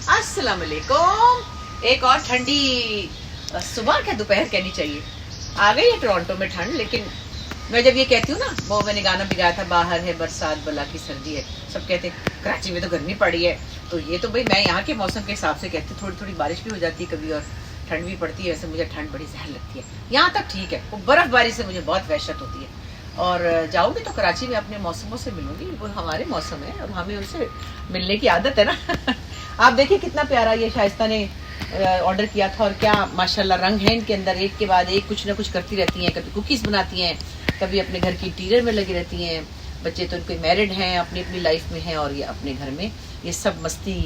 अस्सलाम वालेकुम। एक और ठंडी सुबह क्या दोपहर कहनी चाहिए, आ गई है टोरंटो में ठंड। लेकिन मैं जब ये कहती हूँ ना, वो मैंने गाना भी गाया था, बाहर है बरसात बला की सर्दी है, सब कहते हैं कराची में तो गर्मी पड़ी है। तो ये तो भाई मैं यहाँ के मौसम के हिसाब से कहती हूँ, थोड़ी थोड़ी बारिश भी हो जाती है कभी और ठंड भी पड़ती है। वैसे मुझे ठंड बड़ी जहर लगती है, यहाँ तक ठीक है, वो बर्फबारी से मुझे बहुत वहशत होती है। और जाऊंगी तो कराची में अपने मौसमों से मिलूंगी, वो हमारे मौसम है और हमें उनसे मिलने की आदत है ना। आप देखिए कितना प्यारा ये शाइस्ता ने ऑर्डर किया था, और क्या माशाल्लाह रंग है इनके अंदर, एक के बाद एक कुछ ना कुछ करती रहती हैं। कभी कुकीज़ बनाती हैं, कभी अपने घर की इंटीरियर में लगी रहती हैं। बच्चे तो इनके मैरिड हैं, अपनी अपनी लाइफ में हैं, और ये अपने घर में ये सब मस्ती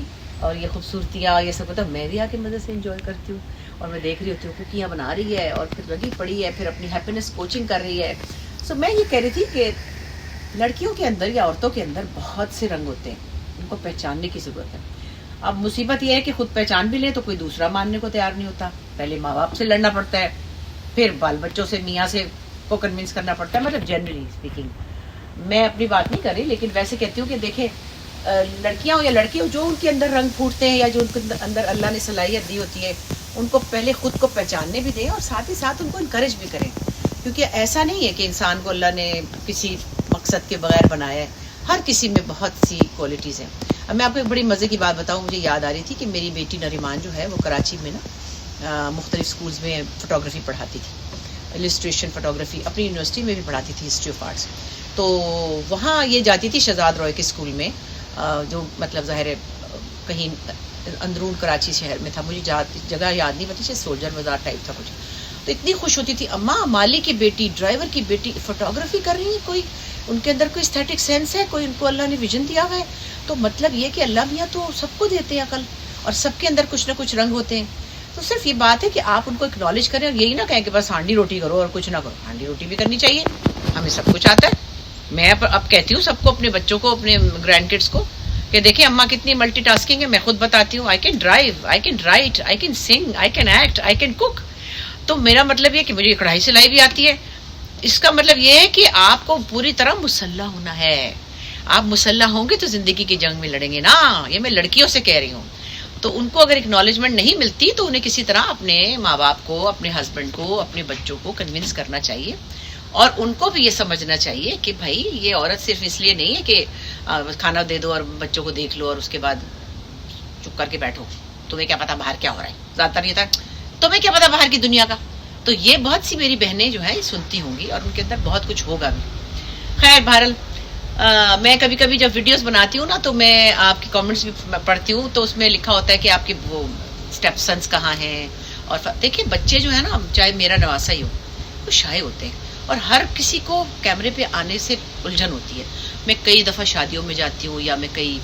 और ये खूबसूरतियाँ ये सब, मतलब मैं भी आके मज़े से इंजॉय करती हूँ। और मैं देख रही होती हूँ कुकियाँ बना रही है और फिर लगी पड़ी है, फिर अपनी हैप्पीनेस कोचिंग कर रही है। सो मैं ये कह रही थी कि लड़कियों के अंदर या औरतों के अंदर बहुत से रंग होते हैं, उनको पहचानने की ज़रूरत है। अब मुसीबत यह है कि खुद पहचान भी ले तो कोई दूसरा मानने को तैयार नहीं होता। पहले माँ बाप से लड़ना पड़ता है, फिर बाल बच्चों से, मियाँ से को कन्विंस करना पड़ता है। मतलब जनरली स्पीकिंग, मैं अपनी बात नहीं कर रही, लेकिन वैसे कहती हूँ कि देखें, लड़कियाँ हो या लड़के हो, जो उनके अंदर रंग फूटते हैं या जो उनके अंदर अल्लाह ने सलाहियत दी होती है, उनको पहले खुद को पहचानने भी दें और साथ ही साथ उनको इनकरेज भी करें। क्योंकि ऐसा नहीं है कि इंसान को अल्लाह ने किसी मकसद के बगैर बनाया है, हर किसी में बहुत सी क्वालिटीज़ हैं। अब मैं आपको एक बड़ी मज़े की बात बताऊँ, मुझे याद आ रही थी कि मेरी बेटी नरीमान जो है वो कराची में ना मुख्तलिफ स्कूल्स में फ़ोटोग्राफ़ी पढ़ाती थी, इलस्ट्रेशन फ़ोटोग्राफ़ी, अपनी यूनिवर्सिटी में भी पढ़ाती थी, हिस्ट्री ऑफ आर्ट्स। तो वहाँ ये जाती थी शहजाद रॉय के स्कूल में, जो मतलब ज़ाहिर है कहीं अंदरून कराची शहर में था, मुझे जगह याद नहीं पता, सोल्जर बाज़ार टाइप था कुछ। तो इतनी खुश होती थी, अम्मा माली की बेटी, ड्राइवर की बेटी फ़ोटोग्राफ़ी कर रही है, कोई उनके अंदर कोई एस्थेटिक सेंस है, कोई उनको अल्लाह ने विजन दिया हुआ है। तो मतलब ये कि अल्लाह मियाँ तो सबको देते हैं अकल, और सबके अंदर कुछ ना कुछ रंग होते हैं। तो सिर्फ ये बात है कि आप उनको एक्नॉलेज करें, और यही ना कहें कि बस हांडी रोटी करो और कुछ ना करो। हांडी रोटी भी करनी चाहिए, हमें सब कुछ आता है। मैं अब कहती हूँ सबको, अपने बच्चों को, अपने ग्रैंड किड्स को, कि देखिए अम्मा कितनी मल्टीटास्किंग है। मैं खुद बताती हूँ, I can drive, I can write, I can sing, I can act, I can cook. तो मेरा मतलब ये कि मुझे कढ़ाई सिलाई भी आती है। इसका मतलब ये है कि आपको पूरी तरह मुसल्ला होना है। आप मुसल्ला होंगे तो जिंदगी की जंग में लड़ेंगे ना। ये मैं लड़कियों से कह रही हूँ। तो उनको अगर एक्नॉलेजमेंट नहीं मिलती तो उन्हें किसी तरह अपने माँ बाप को, अपने हस्बैंड को, अपने बच्चों को कन्विंस करना चाहिए। और उनको भी ये समझना चाहिए कि भाई ये औरत सिर्फ इसलिए नहीं है कि खाना दे दो और बच्चों को देख लो और उसके बाद चुप करके बैठो, तुम्हें क्या पता बाहर क्या हो रहा है। ज्यादातर ये था, तुम्हें क्या पता बाहर की दुनिया का। तो ये बहुत सी मेरी बहनें जो है सुनती होंगी और उनके अंदर बहुत कुछ होगा भी। खैर बहरहाल, मैं कभी कभी जब वीडियोस बनाती हूँ ना, तो मैं आपकी कमेंट्स भी पढ़ती हूँ, तो उसमें लिखा होता है कि आपके वो स्टेप सन्स कहाँ हैं। और देखिए बच्चे जो है ना, चाहे मेरा नवासा ही हो, वो शाये होते हैं, और हर किसी को कैमरे पे आने से उलझन होती है। मैं कई दफ़ा शादियों में जाती हूँ या मैं कई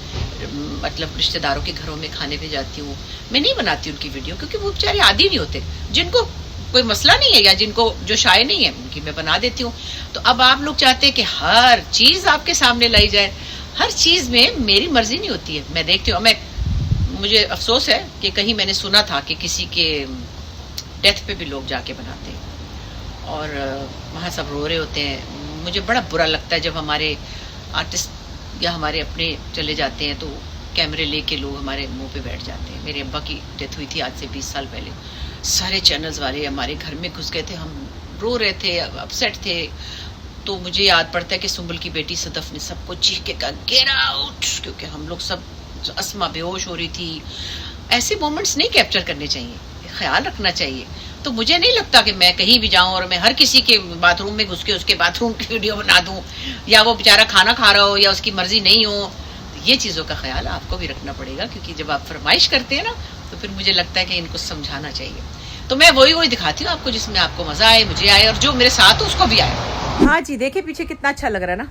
मतलब रिश्तेदारों के घरों में खाने पे जाती हूँ, मैं नहीं बनाती उनकी वीडियो, क्योंकि वो बेचारे आदी नहीं होते। जिनको कोई मसला नहीं है या जिनको जो शाये नहीं है उनकी मैं बना देती हूँ। तो अब आप लोग चाहते हैं कि हर चीज़ आपके सामने लाई जाए, हर चीज़ में मेरी मर्जी नहीं होती है। मैं देखती हूँ, मुझे अफसोस है कि कहीं मैंने सुना था कि किसी के डेथ पे भी लोग जाके बनाते हैं और वहाँ सब रो रहे होते हैं। मुझे बड़ा बुरा लगता है जब हमारे आर्टिस्ट या हमारे अपने चले जाते हैं तो कैमरे लेके लोग हमारे मुंह पे बैठ जाते हैं। मेरे अब्बा की डेथ हुई थी आज से 20 साल पहले। सारे चैनल्स वाले हमारे घर में घुस गए थे, हम रो रहे थे, अपसेट थे। तो मुझे याद पड़ता है कि सुंबल की बेटी सदफ ने सबको चीख के कहा गेट आउट, क्योंकि हम लोग सब, अस्मा बेहोश हो रही थी। ऐसे मोमेंट्स नहीं कैप्चर करने चाहिए, ख्याल रखना चाहिए। तो मुझे नहीं लगता कि मैं कहीं भी जाऊं और मैं हर किसी के बाथरूम में घुस के उसके बाथरूम की वीडियो बना दूं, या वो बेचारा खाना खा रहा हो या उसकी मर्जी नहीं हो। ये चीज़ों का ख्याल आपको भी रखना पड़ेगा, क्योंकि जब आप फरमाइश करते हैं ना, तो फिर मुझे लगता है कि इनको समझाना चाहिए। तो मैं वही दिखाती हूँ आपको जिसमें आपको मजा आए, मुझे आए, और जो मेरे साथ हो उसको भी आए। हाँ जी, देखिए पीछे कितना अच्छा लग रहा है ना।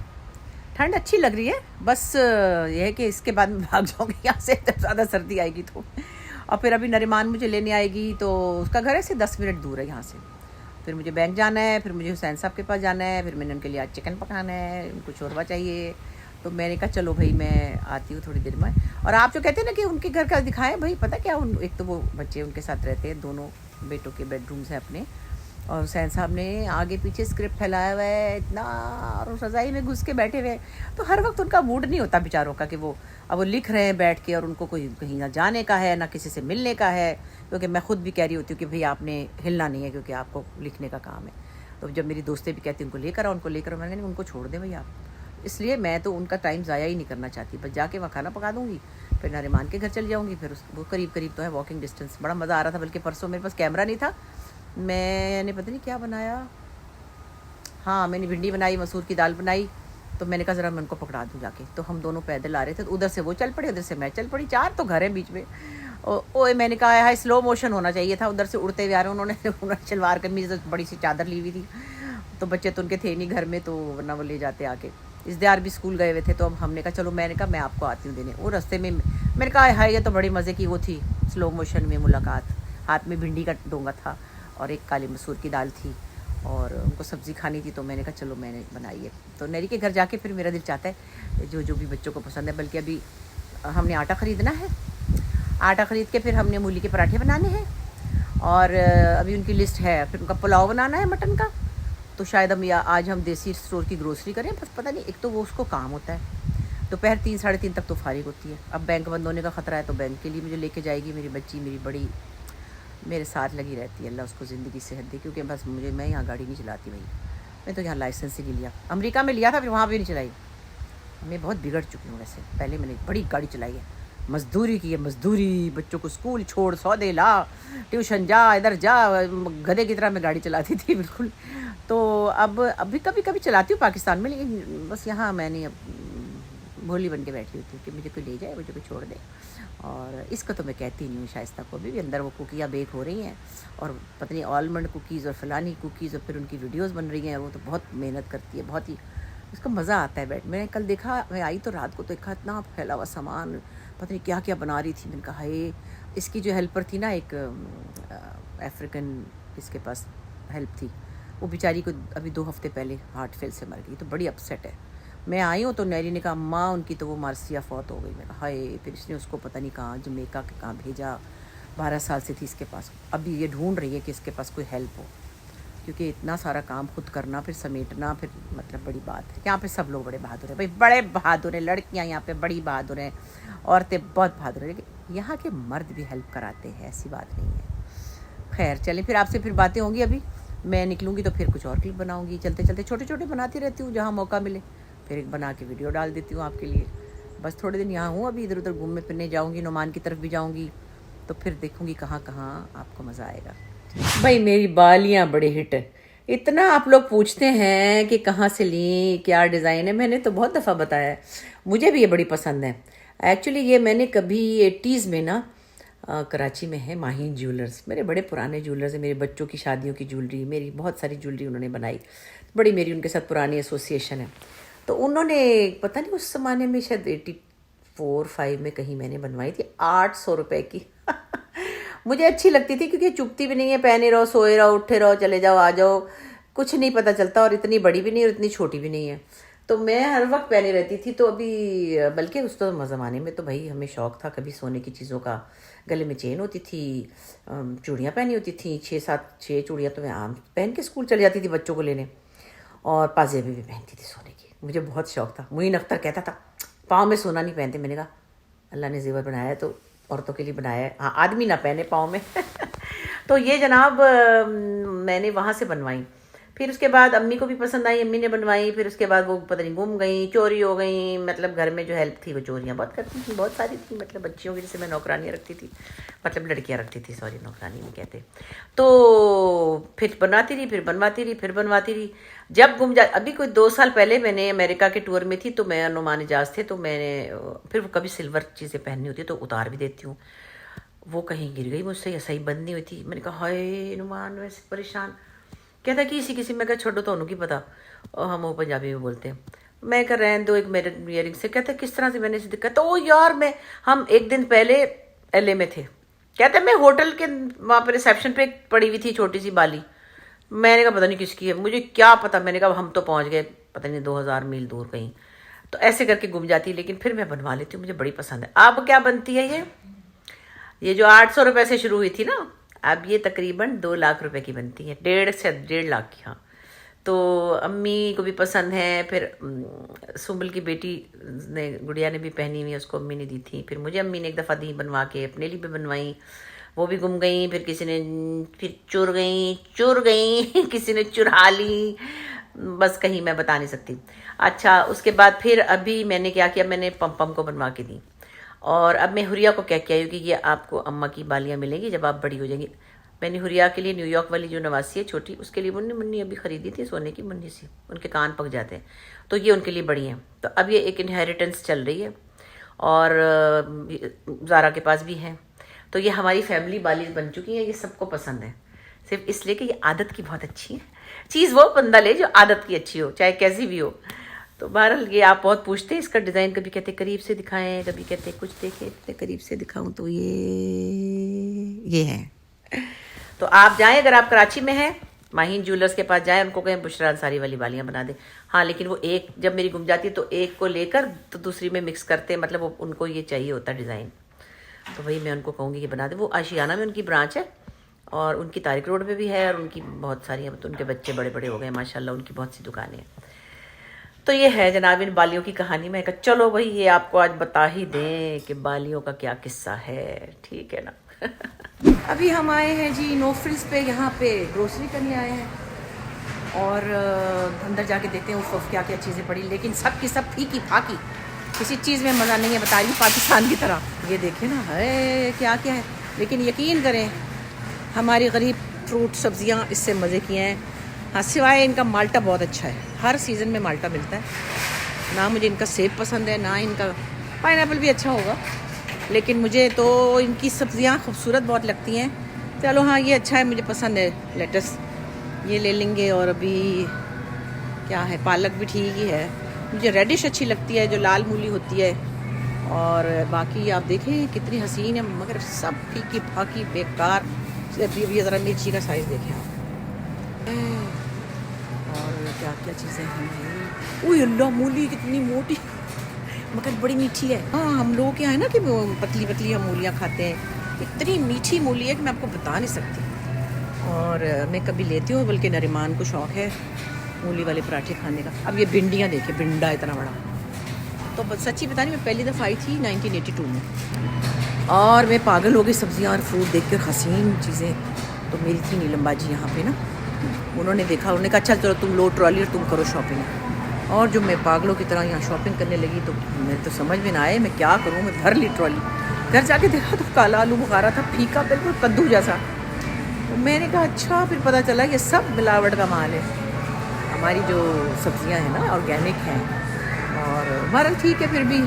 ठंड अच्छी लग रही है, बस यह है कि इसके बाद मैं भाग जाऊंगी यहाँ से जब ज़्यादा सर्दी आएगी तो। और फिर अभी नरीमान मुझे लेने आएगी, तो उसका घर ऐसे 10 मिनट दूर है यहाँ से। फिर मुझे बैंक जाना है, फिर मुझे हुसैन साहब के पास जाना है, फिर मैंने उनके लिए आज चिकन पकाना है, उनको शोरबा चाहिए। तो मैंने कहा चलो भाई मैं आती हूँ थोड़ी देर में। और आप जो कहते हैं ना कि उनके घर का दिखाएं, भाई पता क्या, एक तो वो बच्चे उनके साथ रहते हैं, दोनों बेटों के बेडरूम्स हैं अपने, और हुसैन साहब ने आगे पीछे स्क्रिप्ट फैलाया हुआ है इतना, और रज़ाई में घुस के बैठे हुए। तो हर वक्त उनका मूड नहीं होता बेचारों का कि वो अब वो लिख रहे हैं बैठ के और उनको कोई कहीं ना जाने का है ना किसी से मिलने का है, क्योंकि मैं खुद भी कह रही होती हूँ कि भाई आपने हिलना नहीं है क्योंकि आपको लिखने का काम है। तो जब मेरी दोस्तें भी कहती हैं उनको लेकर आओ उनको लेकर आओ, मैंने कहा उनको छोड़ दें भाई आप, इसलिए मैं तो उनका टाइम ज़ाया ही नहीं करना चाहती, बस जाके वहाँ खाना पका दूँगी, फिर नारिमान के घर चली जाऊँगी, फिर वो करीब करीब तो है वॉकिंग डिस्टेंस। बड़ा मज़ा आ रहा था, बल्कि परसों मेरे पास कैमरा नहीं था, मैंने पता नहीं क्या बनाया, हाँ मैंने भिंडी बनाई, मसूर की दाल बनाई, तो मैंने कहा ज़रा मैं उनको पकड़ा दूँ जाके, तो हम दोनों पैदल आ रहे थे, तो उधर से वो चल पड़े उधर से मैं चल पड़ी, 4 तो घर हैं बीच में। ओए मैंने कहा है स्लो मोशन होना चाहिए था, उधर से उड़ते हुए आ रहे उन्होंने शलवार कमीज बड़ी सी चादर ली हुई थी, तो बच्चे तो उनके थे नहीं घर में, तो वरना वो ले जाते आके। इज़्दियार भी स्कूल गए हुए थे, तो अब हमने कहा चलो, मैंने कहा मैं आपको आती हूँ देने। वो रास्ते में मैंने कहा हाय ये तो बड़ी मज़े की वो थी स्लो मोशन में मुलाकात, हाथ में भिंडी का डोंगा था और एक काली मसूर की दाल थी और उनको सब्ज़ी खानी थी, तो मैंने कहा चलो मैंने बनाई है। तो नैरी के घर जाके फिर मेरा दिल चाहता है जो जो भी बच्चों को पसंद है, बल्कि अभी हमने आटा ख़रीदना है, आटा ख़रीद के फिर हमने मूली के पराठे बनाने हैं और अभी उनकी लिस्ट है, फिर उनका पुलाव बनाना है मटन का, तो शायद हम आज हम देसी स्टोर की ग्रोसरी करें, बस पता नहीं, एक तो वो उसको काम होता है, दोपहर 3 साढ़े 3 तक तो फारिग होती है। अब बैंक बंद होने का ख़तरा है, तो बैंक के लिए मुझे लेके जाएगी मेरी बच्ची, मेरी बड़ी मेरे साथ लगी रहती है, अल्लाह उसको ज़िंदगी सेहत दे, क्योंकि बस मैं यहाँ गाड़ी नहीं चलाती भाई, मैं तो यहाँ लाइसेंस ही नहीं लिया, अमेरिका में लिया था फिर वहाँ भी नहीं चलाई। मैं बहुत बिगड़ चुकी हूँ वैसे, पहले मैंने बड़ी गाड़ी चलाई है, मजदूरी की है, मजदूरी, बच्चों को स्कूल छोड़, सौदे ला, ट्यूशन जा, इधर जा, गधे की तरह मैं गाड़ी चलाती थी बिल्कुल। तो अब अभी कभी कभी चलाती हूँ पाकिस्तान में, लेकिन बस यहाँ मैंने अब भोली बन के बैठी होती हूँ कि मुझे कोई ले जाए, मुझे कोई छोड़ दे। और इसका तो मैं कहती नहीं हूँ, शाइस्ता को भी अंदर वो कुकियाँ बेक हो रही हैं और पता नहीं आलमंड कुकीज़ और फलानी कुकीज़, और फिर उनकी वीडियोज़ बन रही हैं, वो तो बहुत मेहनत करती है, बहुत ही उसका मज़ा आता है बैठ। मैंने कल देखा, मैं आई तो रात को तो देखा इतना फैला हुआ सामान, पता नहीं क्या क्या बना रही थी। मैंने कहा ये इसकी जो हेल्पर थी ना, एक अफ्रीकन इसके पास हेल्प थी, वो बेचारी को अभी 2 हफ्ते पहले हार्ट फेल से मर गई, तो बड़ी अपसेट है। मैं आई हूँ तो नैरी ने कहा अम्मा उनकी तो वो मार्सिया फौत हो गई। मैं कहा हाय, फिर इसने उसको पता नहीं कहाँ जमैका के कहाँ भेजा, 12 साल से थी इसके पास, अभी ये ढूंढ रही है कि इसके पास कोई हेल्प हो, क्योंकि इतना सारा काम खुद करना, फिर समेटना, फिर मतलब बड़ी बात है। यहाँ पे सब लोग बड़े बहादुर हैं भाई, बड़े बहादुर हैं, लड़कियाँ यहाँ पे बड़ी बहादुर हैं, औरतें बहुत बहादुर हैं, लेकिन यहाँ के मर्द भी हेल्प कराते हैं, ऐसी बात नहीं है। खैर चलें, फिर आपसे फिर बातें होंगी, अभी मैं निकलूँगी तो फिर कुछ और क्लिप बनाऊँगी, चलते चलते छोटे छोटे बनाती रहती हूँ, जहाँ मौका मिले फिर एक बना के वीडियो डाल देती हूँ आपके लिए। बस थोड़े दिन यहाँ हूँ, अभी इधर उधर घूमने फिरने जाऊँगी, नुमान की तरफ भी जाऊँगी, तो फिर देखूँगी कहाँ कहाँ आपको मज़ा आएगा। भाई मेरी बालियाँ बड़े हिट हैं, इतना आप लोग पूछते हैं कि कहाँ से ली, क्या डिज़ाइन है, मैंने तो बहुत दफ़ा बताया है, मुझे भी ये बड़ी पसंद है। एक्चुअली ये मैंने कभी 80s में ना कराची में है माहीन ज्वेलर्स, मेरे बड़े पुराने ज्वेलर्स हैं, मेरे बच्चों की शादियों की ज्वेलरी, मेरी बहुत सारी ज्वेलरी उन्होंने बनाई, बड़ी मेरी उनके साथ पुरानी एसोसिएशन है। तो उन्होंने पता नहीं उस ज़माने में शायद 84-85 में कहीं मैंने बनवाई थी 800 रुपये की मुझे अच्छी लगती थी क्योंकि चुभती भी नहीं है, पहने रहो, सोए रहो, उठे रहो, चले जाओ आ जाओ, कुछ नहीं पता चलता, और इतनी बड़ी भी नहीं और इतनी छोटी भी नहीं है, तो मैं हर वक्त पहने रहती थी। तो अभी बल्कि उस तो ज़माने में तो भाई हमें शौक़ था, कभी सोने की चीज़ों का, गले में चेन होती थी, चूड़ियाँ पहनी होती थी, 6 चूड़ियाँ तो मैं आम पहन के स्कूल चली जाती थी बच्चों को लेने, और पाजेबी भी पहनती थी सोने की, मुझे बहुत शौक़ था। मुईन अख्तर कहता था पाँव में सोना नहीं पहनते, मैंने कहा अल्लाह ने जेवर बनाया है तो औरतों के लिए बनाया है, हाँ आदमी ना पहने पाँव में तो ये जनाब मैंने वहाँ से बनवाई, फिर उसके बाद अम्मी को भी पसंद आई, अम्मी ने बनवाई, फिर उसके बाद वो पता नहीं गुम गई, चोरी हो गई, मतलब घर में जो हेल्प थी वो चोरियाँ बहुत करती थी, बहुत सारी थी, मतलब बच्चियों की, जैसे मैं नौकरानियाँ रखती थी, मतलब लड़कियाँ रखती थी, सॉरी नौकरानी नहीं कहते। तो फिर बनवाती रही, फिर बनवाती रही, फिर बनवाती रही, जब गुम जा, अभी कोई 2 साल पहले मैंने अमेरिका के टूर में थी, तो मैं नुमान इजाज़ थे, तो मैंने फिर कभी सिल्वर चीज़ें पहननी होती है तो उतार भी देती हूँ, वो कहीं गिर गई मुझसे या सही बंद नहीं हुई थी। मैंने कहा हाय नुमान वैसे परेशान, कहता कि किसी में कहा छोड़ो तो उनकी पता, और हम वो पंजाबी में बोलते हैं, मैं कर रहे हैं 2 एक मेरे ईयरिंग से, कहता किस तरह से मैंने इसे दिक्कत, तो यार हम 1 दिन पहले LA में थे, कहते मैं होटल के वहाँ पर रिसेप्शन पे पड़ी हुई थी छोटी सी बाली, मैंने कहा पता नहीं किसकी है, मुझे क्या पता, मैंने कहा हम तो पहुँच गए पता नहीं 2000 मील दूर कहीं, तो ऐसे करके गुम जाती, लेकिन फिर मैं बनवा लेती हूँ, मुझे बड़ी पसंद है। अब क्या बनती है ये जो 800 रुपये से शुरू हुई थी ना, अब ये तकरीबन 2 लाख रुपए की बनती है, 1.5 से 1.5 लाख की, हाँ तो अम्मी को भी पसंद है। फिर सुम्बल की बेटी ने, गुड़िया ने भी पहनी हुई है, उसको अम्मी ने दी थी। फिर मुझे अम्मी ने एक दफ़ा दी बनवा के, अपने लिए भी बनवाई, वो भी गुम गई। फिर किसी ने फिर चुर गई किसी ने चुरा ली, बस कहीं मैं बता नहीं सकती। अच्छा, उसके बाद फिर अभी मैंने क्या किया, मैंने पम को बनवा के दी। और अब मैं हुरिया को क्या किया कि ये आपको अम्मा की बालियाँ मिलेंगी जब आप बड़ी हो जाएंगी। मैंने हुरिया के लिए न्यूयॉर्क वाली जो नवासी है छोटी, उसके लिए मुन्नी मुन्नी अभी ख़रीदी थी, सोने की मुन्नी सी, उनके कान पक जाते हैं, तो ये उनके लिए बड़ी हैं। तो अब ये एक इनहेरिटेंस चल रही है और ज़ारा के पास भी है। तो ये हमारी फैमिली बाली बन चुकी है। ये सबको पसंद है, सिर्फ इसलिए कि ये आदत की बहुत अच्छी है। चीज़ वो बंदा ले जो आदत की अच्छी हो, चाहे कैसी भी हो। तो बहरहाल ये आप बहुत पूछते हैं इसका डिज़ाइन, कभी कहते करीब से दिखाएं, कभी कहते कुछ देखें, इतने करीब से दिखाऊं तो ये है। तो आप जाएं, अगर आप कराची में हैं, माहीन ज्वेलर्स के पास जाएं, उनको कहें बुशरा अंसारी वाली बालियाँ बना दें। हाँ, लेकिन वो एक जब मेरी गुम जाती है तो एक को लेकर तो दूसरी में मिक्स करते, मतलब वो उनको ये चाहिए होता डिज़ाइन, तो वही मैं उनको कहूँगी कि बना दे। वो आशियाना में उनकी ब्रांच है और उनकी तारिक रोड पे भी है, और उनकी बहुत सारी, अब तो उनके बच्चे बड़े बड़े हो गए माशाल्लाह, उनकी बहुत सी दुकानें हैं। तो ये है जनाब इन बालियों की कहानी। मैं कहा चलो भाई ये आपको आज बता ही दें कि बालियों का क्या किस्सा है, ठीक है ना। अभी हम आए हैं जी नो फ्रिल्स पे, यहाँ पे ग्रोसरी करने आए हैं और अंदर जाके देखते हैं उफ क्या क्या चीज़ें पड़ी, लेकिन सब की सब फीकी फाकी, किसी चीज़ में मज़ा नहीं है, बता रही पाकिस्तान की तरह। ये देखें ना, है क्या क्या है, लेकिन यकीन करें हमारी गरीब फ्रूट सब्जियां इससे मज़े किए हैं। हाँ, सिवाय इनका माल्टा बहुत अच्छा है, हर सीज़न में माल्टा मिलता है। ना मुझे इनका सेब पसंद है, ना इनका पाइनएप्पल भी अच्छा होगा, लेकिन मुझे तो इनकी सब्जियां खूबसूरत बहुत लगती हैं। चलो हाँ, ये अच्छा है, मुझे पसंद है लेटस, ये ले लेंगे। और अभी क्या है, पालक भी ठीक ही है, मुझे रेडिश अच्छी लगती है जो लाल मूली होती है। और बाकी आप देखें कितनी हसीन है, मगर सब फीकी फाकी बेकार। अभी ज़रा मिर्ची का साइज़ देखें आप, और क्या क्या चीज़ें हैं। ओह अल्लाह, मूली कितनी मोटी मगर बड़ी मीठी है। हाँ, हम लोग क्या है ना कि पतली पतली हम मूलियाँ खाते हैं, इतनी मीठी मूली है कि मैं आपको बता नहीं सकती। और मैं कभी लेती हूँ, बल्कि नरिमान को शौक़ है मूली वाले पराठे खाने का। अब ये भिंडियाँ देखे, भिंडा इतना बड़ा, तो सच्ची बता रही, मैं पहली दफ़ा आई थी 1982 में, और मैं पागल हो गई सब्जियाँ और फ्रूट देख कर, हसीन चीज़ें। तो मेरी थी नीलम बाजी यहाँ पे ना, उन्होंने देखा, उन्होंने कहा अच्छा चलो तुम लो ट्रॉली और तुम करो शॉपिंग। और जो मैं पागलों की तरह यहाँ शॉपिंग करने लगी, तो मैं तो समझ में ना आए मैं क्या करूँ। मैं भर ली ट्रॉली, घर जाके देखा तो काला आलू बुखारा था, फीका बिल्कुल कद्दू जैसा। तो मैंने कहा अच्छा, फिर पता चला ये सब मिलावट का माल है। हमारी जो सब्जियाँ हैं ना ऑर्गेनिक हैं, और बहरहाल ठीक है, फिर भी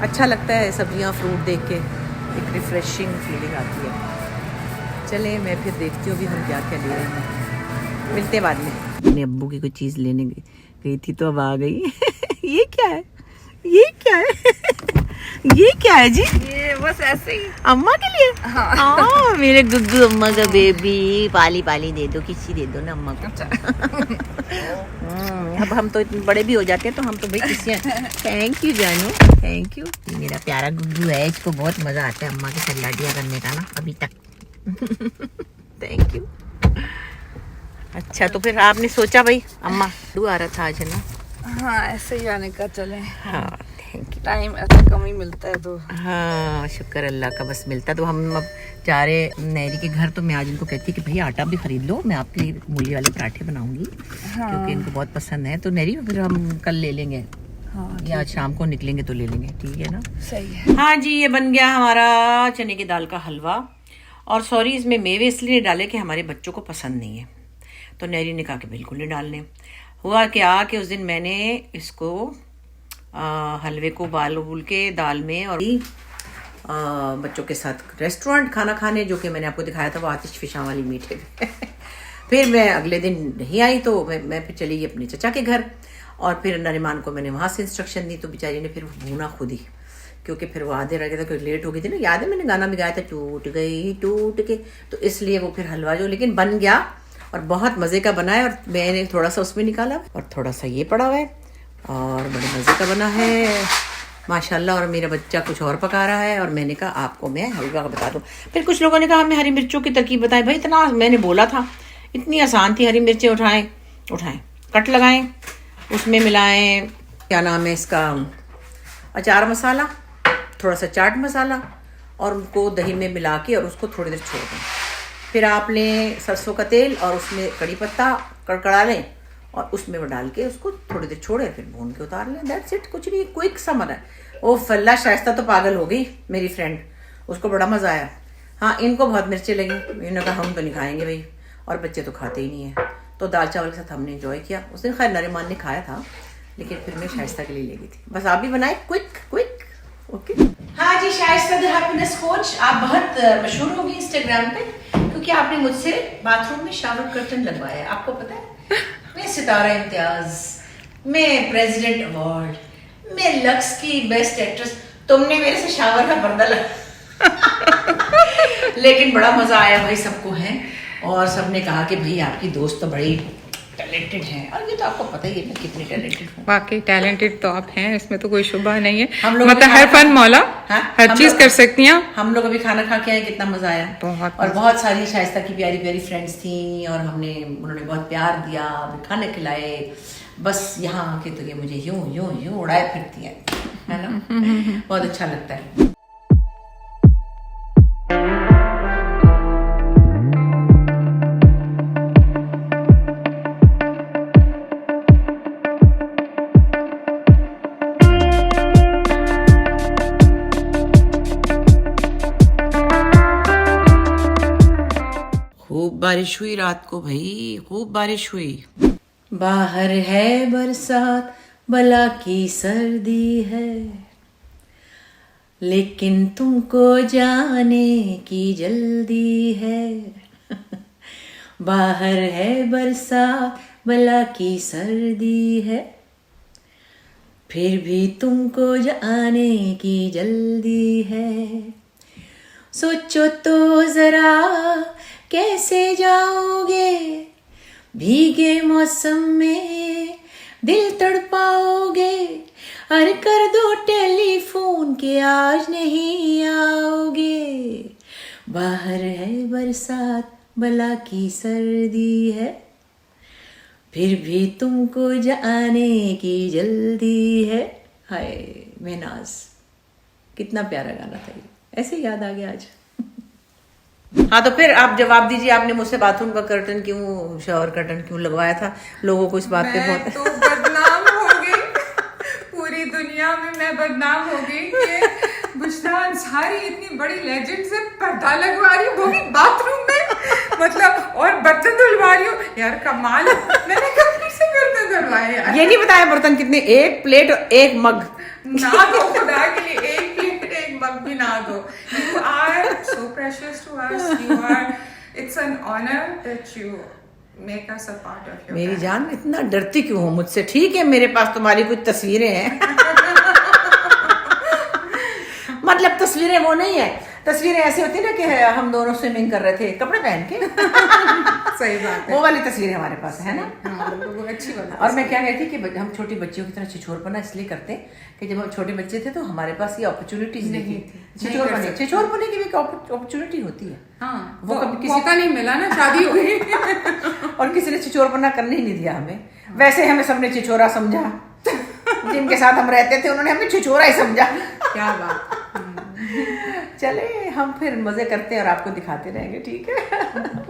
अच्छा लगता है सब्जियाँ फ्रूट देख के, एक रिफ़्रेशिंग फीलिंग आती है। चलें मैं फिर देखती हूँ भी हम क्या क्या ले रहे हैं, मिलते बाद में। अपने अब्बू की कोई चीज़ लेने गई थी तो अब आ गई। ये क्या है, ये क्या है? ये क्या है जी? ये बस ऐसे ही अम्मा के लिए। हाँ। मेरे गुड्डू अम्मा का बेबी, पाली पाली दे दो, किसी दे दो ना अम्मा को। अच्छा। अब हम तो इतने बड़े भी हो जाते हैं तो हम तो भाई किसी। थैंक यू जानू, थैंक यू। मेरा प्यारा गुड्डू है, इसको बहुत मज़ा आता है अम्मा की सलाडियाँ करने का ना अभी तक। Thank you. अच्छा, तो फिर आपने सोचा भाई अम्मा गुड्डू आ रहा था आज, है ना? हाँ, ऐसे ही आने का चले। हाँ, थैंक यू। टाइम ऐसा कम ही मिलता है तो। हाँ, शुक्र अल्लाह का, बस मिलता। तो हम अब जा रहे नैरी के घर, तो मैं आज इनको कहती कि भैया आटा भी खरीद लो, मैं आपके लिए मूली वाले पराठे बनाऊंगी। हाँ। क्योंकि इनको बहुत पसंद है। तो नैरी फिर हम कल ले लेंगे। हाँ, या आज शाम को निकलेंगे तो ले लेंगे, ठीक है ना? सही है। हाँ जी, ये बन गया हमारा चने की दाल का हलवा। और सॉरी, इसमें मेवे इसलिए डाले कि हमारे बच्चों को पसंद नहीं है, तो नैरी ने कहा कि बिल्कुल नहीं डालने। हुआ क्या कि उस दिन मैंने इसको हलवे को उबाल के दाल में, और बच्चों के साथ रेस्टोरेंट खाना खाने, जो कि मैंने आपको दिखाया था वो आतिश फिशां वाली मीठे में। फिर मैं अगले दिन नहीं आई, तो मैं फिर चली गई अपने चचा के घर, और फिर नरिमान को मैंने वहाँ से इंस्ट्रक्शन दी, तो बेचारी ने फिर भूना खुद ही, क्योंकि फिर वो आधे रह गया था, क्योंकि लेट हो गई थी ना। याद है मैंने गाना भी गाया था, टूट गई टूट के, तो इसलिए वो फिर हलवा जो लेकिन बन गया और बहुत मज़े का बना है। और मैंने थोड़ा सा उसमें निकाला और थोड़ा सा ये पड़ा हुआ है, और बड़े मज़े का बना है माशाल्लाह। और मेरा बच्चा कुछ और पका रहा है, और मैंने कहा आपको मैं हलवा का बता दूँ। फिर कुछ लोगों ने कहा हमें हरी मिर्चों की तरकीब बताएं। भाई इतना मैंने बोला था, इतनी आसान थी, हरी मिर्चें उठाएं, उठाएं, कट लगाएं, उसमें मिलाएं क्या नाम है इसका, अचार मसाला, थोड़ा सा चाट मसाला, और उनको दही में मिला के और उसको थोड़ी देर छोड़ दें। फिर आप लें सरसों का तेल और उसमें कड़ी पत्ता कड़कड़ा लें और उसमें वो डाल के उसको थोड़ी देर छोड़ें, फिर भून के उतार लें। दैट्स इट, कुछ नहीं, क्विक सा बना है। ओ फल्ला शाइस्ता तो पागल हो गई मेरी फ्रेंड, उसको बड़ा मज़ा आया। हाँ, इनको बहुत मिर्चें लगी, इन्होंने कहा हम तो नहीं खाएंगे भाई, और बच्चे तो खाते ही नहीं है। तो दाल चावल के साथ हमने एंजॉय किया। उस दिन खैर नरीमान ने खाया था, लेकिन फिर मैं शाइस्ता के लिए ले गई थी। बस आप भी बनाए क्विक क्विक। ओके। हाँ जी, शाइस्ता द हैप्पीनेस कोच, आप बहुत मशहूर होगी इंस्टाग्राम पे, क्योंकि आपने मुझसे बाथरूम में शावर कर्टन लगवाया है। आपको पता है, मैं सितारा इम्तियाज, मैं प्रेसिडेंट अवार्ड, मैं लक्स की बेस्ट एक्ट्रेस, तुमने मेरे से शावर का पर्दा लगा लेकिन बड़ा मजा आया भाई, सबको है। और सबने कहा कि भाई आपकी दोस्त तो बड़ी टैलेंटेड है, और ये तो आपको पता ही है मैं कितनी टैलेंटेड हूँ। वाकई टैलेंटेड तो आप हैं, इसमें तो कोई शुबा नहीं है। हम लोग मतलब हर फन मौला, हर चीज कर सकती हैं। हम लोग अभी खाना खा के आए, कितना मजा आया। बहुत और बहुत सारी शाइस्ता की प्यारी प्यारी फ्रेंड्स थी, और उन्होंने बहुत प्यार दिया, खाने खिलाए। बस यहाँ आके तो ये मुझे यूं यूं यूं उड़ाए फिरती है ना। बहुत अच्छा लगता है। खूब बारिश हुई रात को भाई, खूब बारिश हुई। बाहर है बरसात, भला की सर्दी है, लेकिन तुमको जाने की जल्दी है। बाहर है बरसात, भला की सर्दी है, फिर भी तुमको जाने की जल्दी है। सोचो तो जरा कैसे जाओगे, भीगे मौसम में दिल तड़पाओगे। अरे कर दो टेलीफोन के आज नहीं आओगे। बाहर है बरसात, भला की सर्दी है, फिर भी तुमको जाने की जल्दी है। हाय मेनाज, कितना प्यारा गाना था ये, ऐसे याद आ गया आज। हाँ, तो फिर आप जवाब दीजिए, आपने मुझसे बाथरूम का कर्टन क्यों, शावर कर्टन क्यों लगवाया था? लोगों को इस बात पे बहुत तो बदनाम हो गई, पूरी दुनिया में मैं बदनाम हो गई कि बुशरा अंसारी इतनी बड़ी लेजेंड से पर्दा लगवा रही हूँ, वो भी बाथरूम में, मतलब, और बर्तन धुलवा रही हूँ। यार कमाल, मैंने कभी से बर्तन धुलवाए यार। ये नहीं बताया बर्तन कितने, एक प्लेट और एक मग ना दो खुदा के लिए, एक प्लेट एक मग भी ना दो। You are so precious to us. You are. It's an honor that you make us a part of your. मेरी जान, इतना डरती क्यों हो मुझसे? ठीक है, मेरे पास तुम्हारी कुछ तस्वीरें हैं मतलब तस्वीरें वो नहीं है, तस्वीरें ऐसी होती है ना कि हम दोनों स्विमिंग कर रहे थे कपड़े पहन के सही बात है, वो वाली तस्वीरें हमारे पास है ना। हाँ, वो अच्छी बात है। और मैं क्या कहती कि हम छोटी बच्चियों की तरह छिछोरपना इसलिए करते कि जब हम छोटे बच्चे थे तो हमारे पास ये अपॉर्चुनिटीज नहीं थी। छिछोरपने की भी अपॉर्चुनिटी होती है। हाँ, वो कभी किसी मौका नहीं मिला ना, शादी हो गई और किसी ने छिछोरपना करने ही नहीं दिया हमें। वैसे हमें सबने छिछोरा समझा, जिनके साथ हम रहते थे उन्होंने हमें छिछोरा ही समझा। क्या बात। चले हम फिर मजे करते हैं और आपको दिखाते रहेंगे, ठीक है।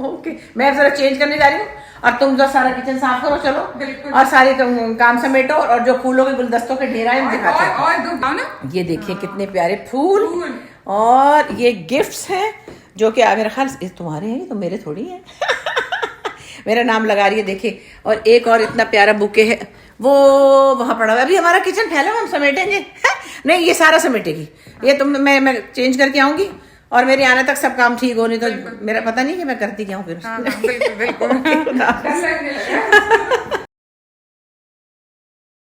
ओके, मैं जरा चेंज करने जा रही हूँ और तुम जो सारा किचन साफ करो, चलो। बिल्कुल। और सारे काम समेटो, और जो फूलों के गुलदस्तों के ढेर आए दिखाते हैं। और दो ना, ये देखिए कितने प्यारे फूल, और ये गिफ्ट्स हैं जो कि मेरा ख्याल ये तुम्हारे हैं, ये तो मेरे थोड़ी हैं। मेरा नाम लगा रही है, देखिए। और एक और इतना प्यारा बुके है, वो वहां पड़ा हुआ है। अभी हमारा किचन फैला, हम समेटेंगे। नहीं, ये सारा समेटेगी ये। मैं चेंज करके आऊंगी और मेरे आने तक सब काम ठीक हो, नहीं तो मेरा पता नहीं कि मैं करती क्या हूँ फिर। बिल्कुल बिल्कुल।